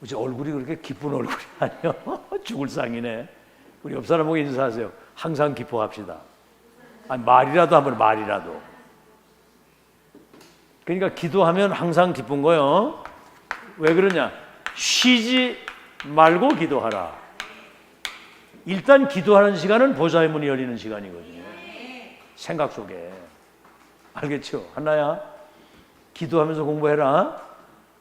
Speaker 1: 어째 얼굴이 그렇게 기쁜 얼굴이 아니야? 죽을 상이네. 우리 옆 사람 보고 인사하세요. 항상 기뻐합시다. 아니, 말이라도 한번 말이라도. 그러니까 기도하면 항상 기쁜 거요. 왜 그러냐? 쉬지 말고 기도하라. 일단 기도하는 시간은 보좌의 문이 열리는 시간이거든요. 생각 속에. 알겠죠? 한나야, 기도하면서 공부해라.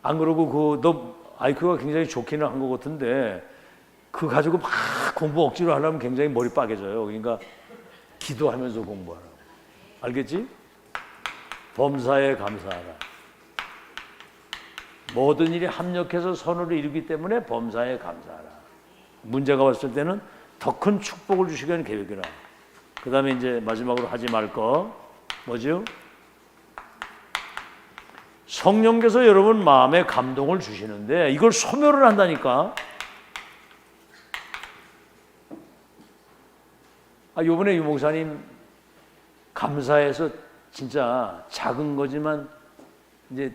Speaker 1: 안 그러고 너 아이큐가 굉장히 좋기는 한 것 같은데 그 가지고 막 공부 억지로 하려면 굉장히 머리 빠개져요. 그러니까 기도하면서 공부하라. 알겠지? 범사에 감사하라. 모든 일이 합력해서 선을 이루기 때문에 범사에 감사하라. 문제가 왔을 때는 더 큰 축복을 주시려는 계획이라. 그 다음에 이제 마지막으로 하지 말 거 뭐죠? 성령께서 여러분 마음에 감동을 주시는데 이걸 소멸을 한다니까. 요번에 유 목사님 감사해서 진짜 작은 거지만 이제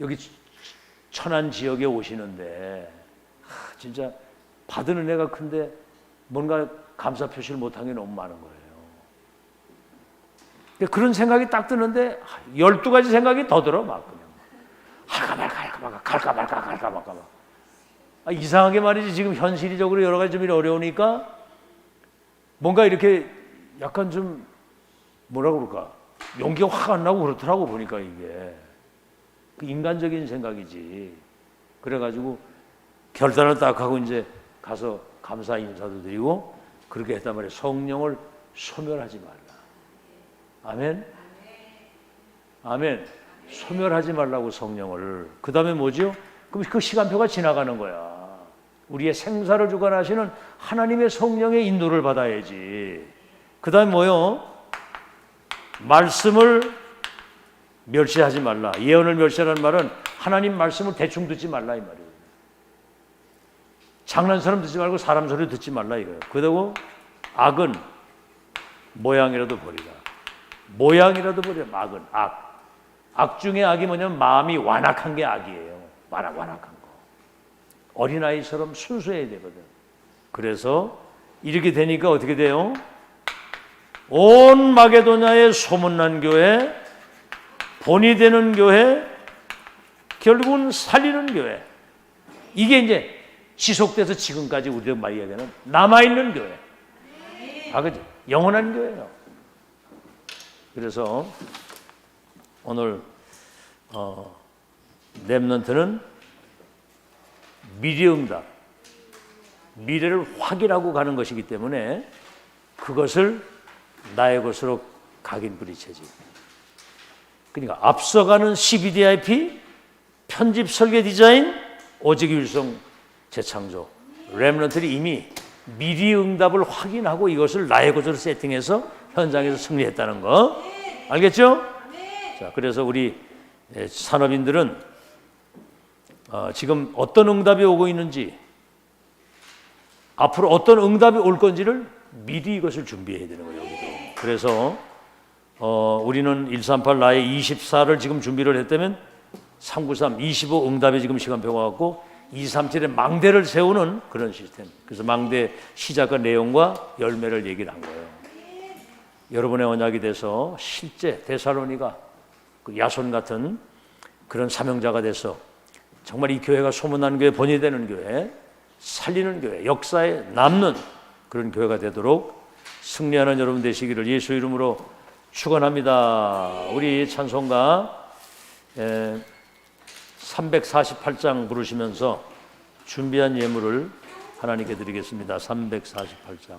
Speaker 1: 여기 천안 지역에 오시는데 진짜 받은 은혜가 큰데 뭔가 감사 표시를 못한 게 너무 많은 거예요. 그런 생각이 딱 드는데 12가지 생각이 더 들어 막 그냥 할까 말까 갈까 말까 이상하게 말이지 지금 현실적으로 여러 가지 좀 어려우니까 뭔가 이렇게 약간 좀 뭐라고 그럴까 용기가 확 안 나고 그렇더라고 보니까 이게 그 인간적인 생각이지. 그래가지고 결단을 딱 하고 이제 가서 감사 인사도 드리고 그렇게 했단 말이에요. 성령을 소멸하지 말라. 아멘. 아멘. 소멸하지 말라고 성령을. 그 다음에 뭐죠? 그럼 그 시간표가 지나가는 거야. 우리의 생사를 주관하시는 하나님의 성령의 인도를 받아야지. 그 다음에 뭐요? 말씀을 멸시하지 말라. 예언을 멸시하라는 말은 하나님 말씀을 대충 듣지 말라 이 말이에요. 장난처럼 듣지 말고 사람 소리 듣지 말라 이거예요. 그리고 악은 모양이라도 버리라. 모양이라도 버리라. 악은 악. 악 중에 악이 뭐냐면 마음이 완악한 게 악이에요. 완악한 거. 어린아이처럼 순수해야 되거든. 그래서 이렇게 되니까 어떻게 돼요? 온 마게도냐에 소문난 교회, 본이 되는 교회, 결국은 살리는 교회. 이게 이제 지속돼서 지금까지 우리가 많이 얘기하는 남아있는 교회. 그죠? 영원한 교회예요. 그래서 오늘 렘넌트는 미래응답, 미래를 확인하고 가는 것이기 때문에 그것을 나의 것으로 각인 뿌리채지. 그러니까 앞서가는 CBDIP, 편집 설계 디자인, 오직 율성 재창조. 렘넌트들이 이미 미리 응답을 확인하고 이것을 나의 것으로 세팅해서 현장에서 승리했다는 거. 알겠죠? 자, 그래서 우리 산업인들은 지금 어떤 응답이 오고 있는지, 앞으로 어떤 응답이 올 건지를 미리 이것을 준비해야 되는 거예요. 여기도. 그래서 우리는 138 나의 24를 지금 준비를 했다면 393, 25 응답에 지금 시간표가 갖고 237의 망대를 세우는 그런 시스템. 그래서 망대 시작과 내용과 열매를 얘기를 한 거예요. 여러분의 언약이 돼서 실제 데살로니가 그 야손 같은 그런 사명자가 돼서 정말 이 교회가 소문난 교회, 본이 되는 교회, 살리는 교회, 역사에 남는 그런 교회가 되도록 승리하는 여러분 되시기를 예수 이름으로 축원합니다. 우리 찬송가 348장 부르시면서 준비한 예물을 하나님께 드리겠습니다. 348장.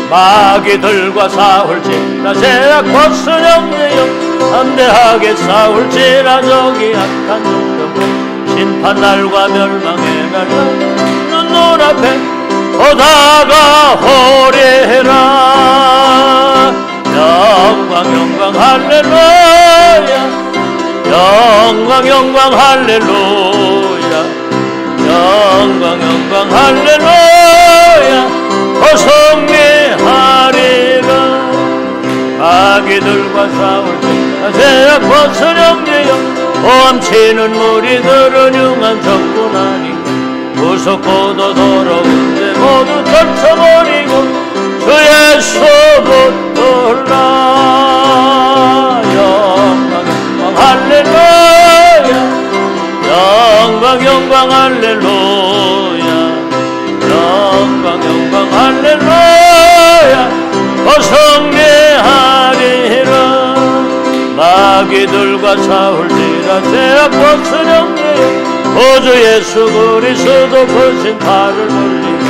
Speaker 1: 마귀들과 싸울지라 제약 벗은 영내여 담대하게 싸울지라 저기 악한 종종 심판날과 멸망의 날과 눈앞에 오다가 호래해라. 영광 할렐루야, 영광 할렐루야, 영광 할렐루야. 승리하리라. 마귀들과 싸울 때 제약 벗은 형제여 험치는 무리들은 흉한 적군 아니고 무섭고도 더러운데 모두 떨쳐버리고 주 예수 붙들라. 영광 할렐루야, 영광 할렐루야, 영광 할렐루야. 승리하리라. 마귀들과 싸울지라 제약 벗은 형제여 오주 예수 그리스도 크신 팔을 벌리고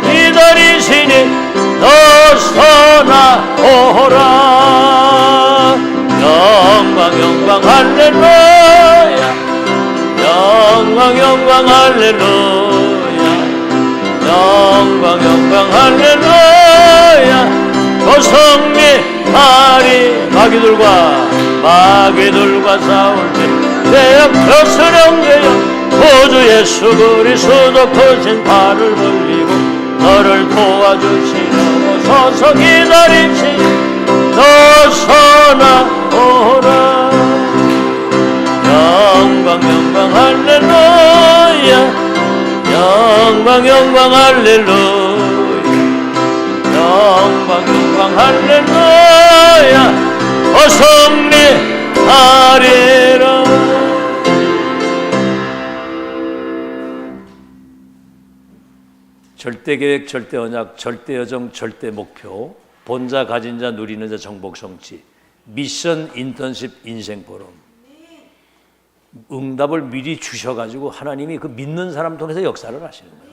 Speaker 1: 기다리시니 너서나 오라. 영광 할렐루야, 영광 할렐루야, 영광 할렐루야. 승리하리. 마귀들과 싸울 때 대역 벗은 형제여 오주 예수 그리스도 크신 팔을 벌리고 너를 도와주시려고 서서 기다리시니 너서나 오라. 영광 할렐루야, 영광 할렐루야, 영광 할렐루야. 승리하리라. 절대계획, 절대언약, 절대여정, 절대목표, 본자 가진 자 누리는 자 정복성취, 미션 인턴십 인생포럼. 응답을 미리 주셔가지고 하나님이 그 믿는 사람 통해서 역사를 하시는 거예요.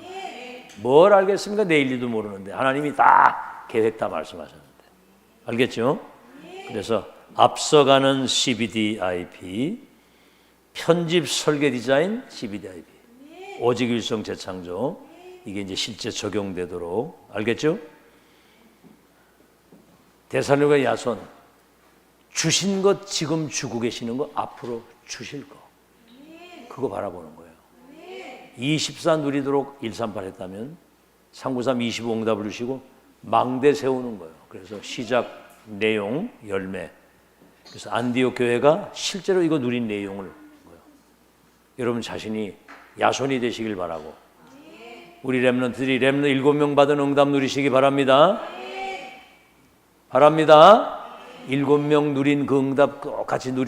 Speaker 1: 뭘 알겠습니까? 내일 일도 모르는데 하나님이 다 계획 다 말씀하셨는데. 알겠죠? 그래서 앞서가는 CBDIP, 편집 설계 디자인 CBDIP, 오직 일성 재창조, 이게 이제 실제 적용되도록, 알겠죠? 데살로니가 야손, 주신 것 지금 주고 계시는 거 앞으로 주실 거, 그거 바라보는 거예요. 24 누리도록 138 했다면 393 25 응답을 주시고 망대 세우는 거예요. 그래서 시작, 내용, 열매. 그래서 안디옥 교회가 실제로 이거 누린 내용을 거예요. 여러분 자신이 야손이 되시길 바라고, 우리 렘넌트들이 렘넌트 7명 받은 응답 누리시기 바랍니다. 바랍니다. 7명 누린 그 응답 같이 누리세요.